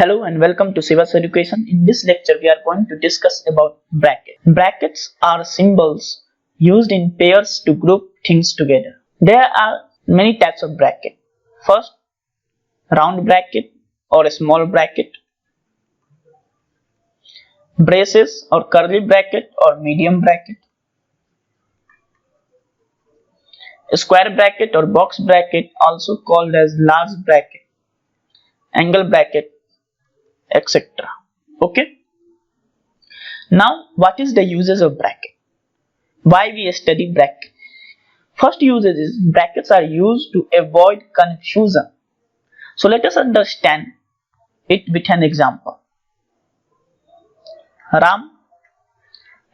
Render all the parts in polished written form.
Hello and welcome to Shivus Education. In this lecture, we are going to discuss about brackets. Brackets are symbols used in pairs to group things together. There are many types of bracket. First, round bracket or a small bracket, braces or curly bracket or medium bracket, a square bracket or box bracket, also called as large bracket, angle bracket, etc. Okay. Now, what is the uses of bracket? Why we study bracket? First usage is brackets are used to avoid confusion. So let us understand it with an example. Ram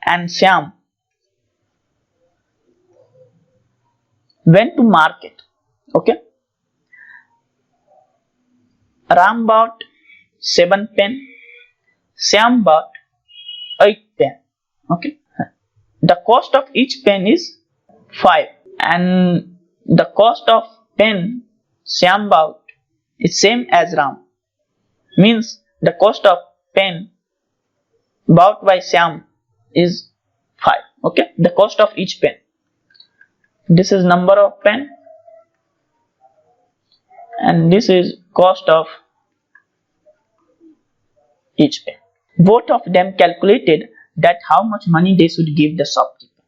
and Shyam went to market. Okay. Ram bought 7 pen. Shyam bought 8 pen. Okay. The cost of each pen is 5, and the cost of pen Shyam bought is same as Ram. Means the cost of pen bought by Shyam is 5. Okay. The cost of each pen. This is number of pen and this is cost of each pen. Both of them calculated that how much money they should give the shopkeeper,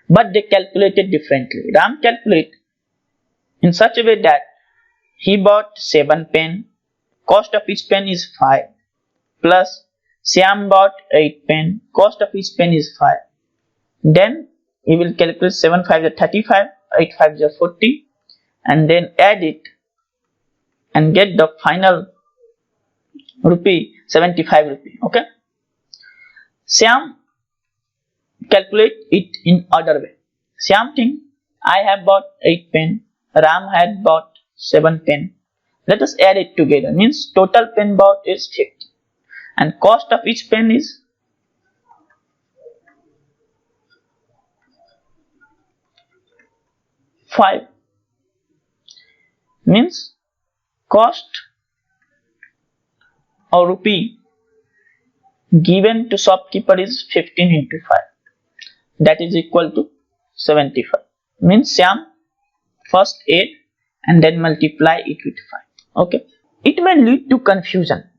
but they calculated differently. Ram calculated in such a way that he bought 7 pen, cost of each pen is 5, plus Shyam bought 8 pen, cost of each pen is 5. Then he will calculate 7 5 is 35, 8 5 is 40, and then add it and get the final rupee 75 rupee. Okay. Shyam calculate it in other way. Shyam think I have bought 8 pen, Ram had bought 7 pen. Let us add it together. Means total pen bought is 50 and cost of each pen is 5. Means cost or rupee given to shopkeeper is 15 into 5, that is equal to 75. Means Shyam first add and then multiply it with 5. Okay. It may lead to confusion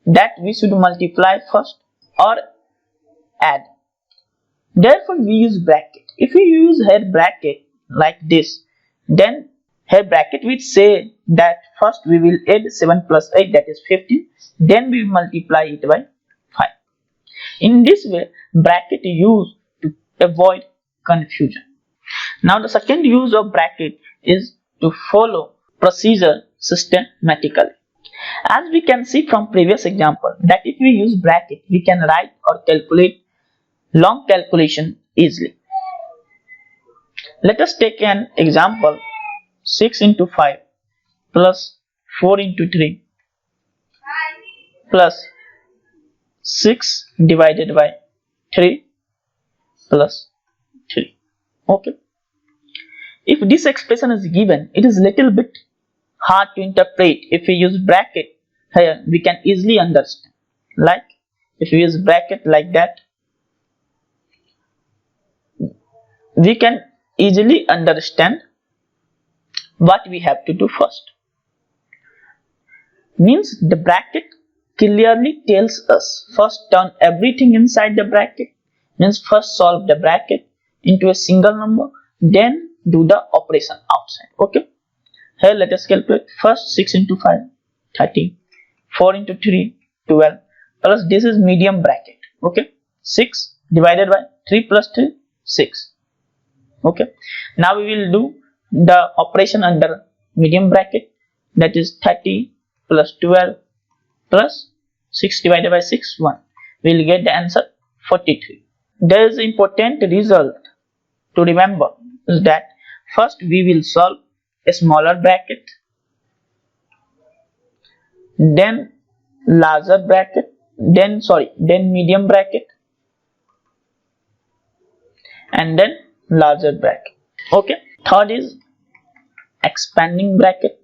that we should multiply first or add. Therefore we use bracket. If we use here bracket like this, then here bracket will say that first we will add 7 plus 8, that is 15, then we multiply it by 5. In this way bracket is used to avoid confusion. Now the second use of bracket is to follow procedure systematically. As we can see from previous example that if we use bracket we can write or calculate long calculation easily. Let us take an example. 6 into 5 plus 4 into 3 plus 6 divided by 3 plus 3. Okay. If this expression is given, it is little bit hard to interpret. If we use bracket here, we can easily understand. Like if we use bracket like that, we can easily understand what we have to do first. Means the bracket clearly tells us first turn everything inside the bracket. Means first solve the bracket into a single number, then do the operation outside. Okay. Here let us calculate. First 6 into 5 30, 4 into 3 12, plus this is medium bracket. Okay. 6 divided by 3 plus 3 6. Okay. Now we will do the operation under medium bracket, that is 30 plus 12 plus 6 divided by 6 1. We will get the answer 43. There is important result to remember is that first we will solve a smaller bracket, then larger bracket, then medium bracket, and then larger bracket. Okay. Third is expanding bracket.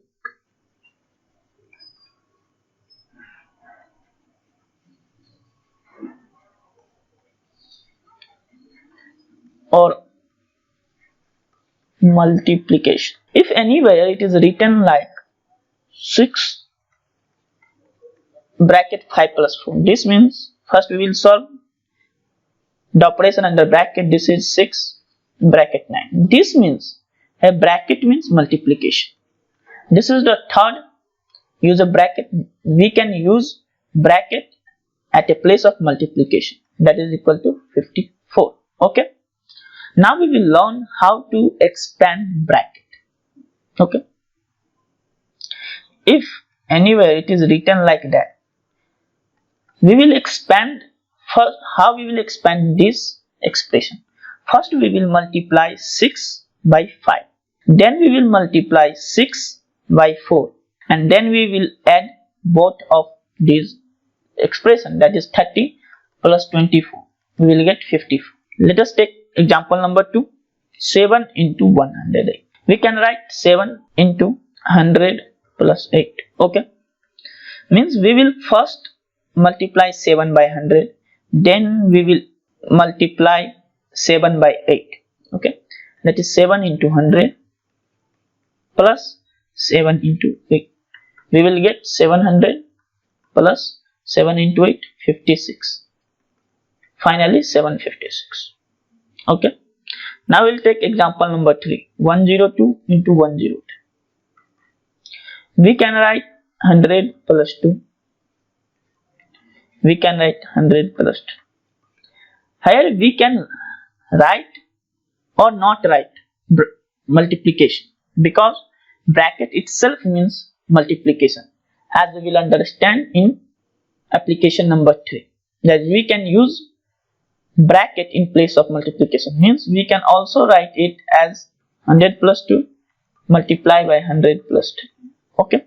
or multiplication. If anywhere it is written like 6 bracket 5 plus 4, this means first we will solve the operation under bracket. This is 6 bracket 9. This means a bracket means multiplication. This is the third use of bracket. We can use bracket at a place of multiplication, that is equal to 54. Okay. Now we will learn how to expand bracket. Okay. If anywhere it is written like that, we will expand. First, how we will expand this expression? First we will multiply 6 by 5. Then we will multiply 6 by 4. And then we will add both of these expression, that is 30 plus 24. We will get 54. Let us take example number 2. 7 into 108. We can write 7 into 100 plus 8. Okay. Means we will first multiply 7 by 100. Then we will multiply 7 by 8. Okay. That is 7 into 100 plus 7 into 8. We will get 700 plus 7 into 8, 56. Finally 756. Okay. Now we'll take example number 3. 102 into 103. We can write 100 plus 2. We can write 100 plus 2. Here we can write or not write multiplication, because bracket itself means multiplication, as we will understand in application number 3, that we can use bracket in place of multiplication. Means we can also write it as 100 plus 2 multiply by 100 plus 2. Okay.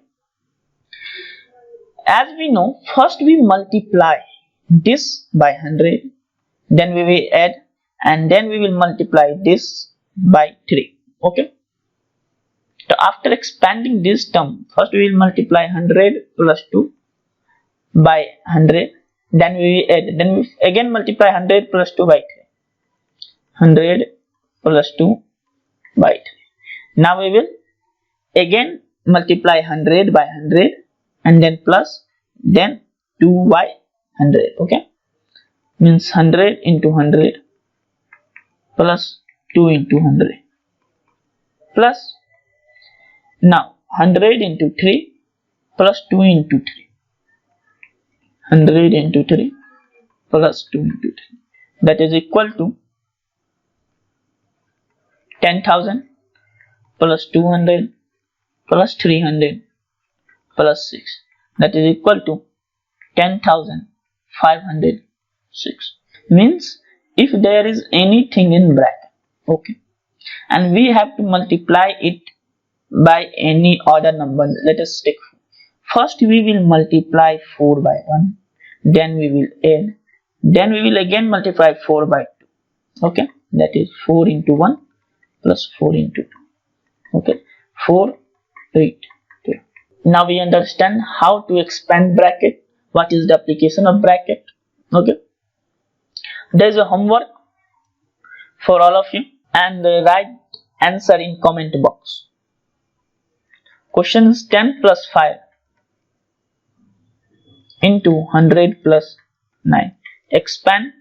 As we know, first we multiply this by 100, then we will add, and then we will multiply this by 3. Okay. So after expanding this term, first we will multiply 100 plus 2 by 100, then we will add, then we again multiply 100 plus 2 by 3. 100 plus 2 by 3. Now we will again multiply 100 by 100 and then plus, then 2 by 100. Okay. Means 100 into 100 plus 2 into 100 plus, now 100 into 3 plus 2 into 3. 100 into 3 plus 2 into 3. That is equal to 10,000 plus 200 plus 300 plus 6. That is equal to 10,506. Means if there is anything in bracket, okay, and we have to multiply it by any other number, let us take 4. First we will multiply 4 by 1, then we will add, then we will again multiply 4 by 2. Okay, that is 4 into 1 plus 4 into 2. Okay, 4, 8, 2. Now we understand how to expand bracket. What is the application of bracket? Okay, there is a homework for all of you, and write answer in comment box. Questions 10 plus 5 into 100 plus 9. Expand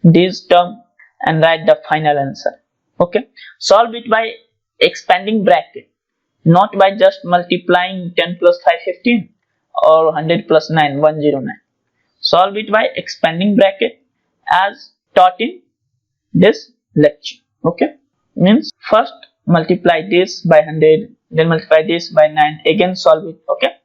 this term and write the final answer. Okay, solve it by expanding bracket, not by just multiplying 10 plus 5, 15 or 100 plus 9, 109. Solve it by expanding bracket as taught in this lecture. Okay, means first multiply this by 100, then multiply this by 9, again solve it. Okay.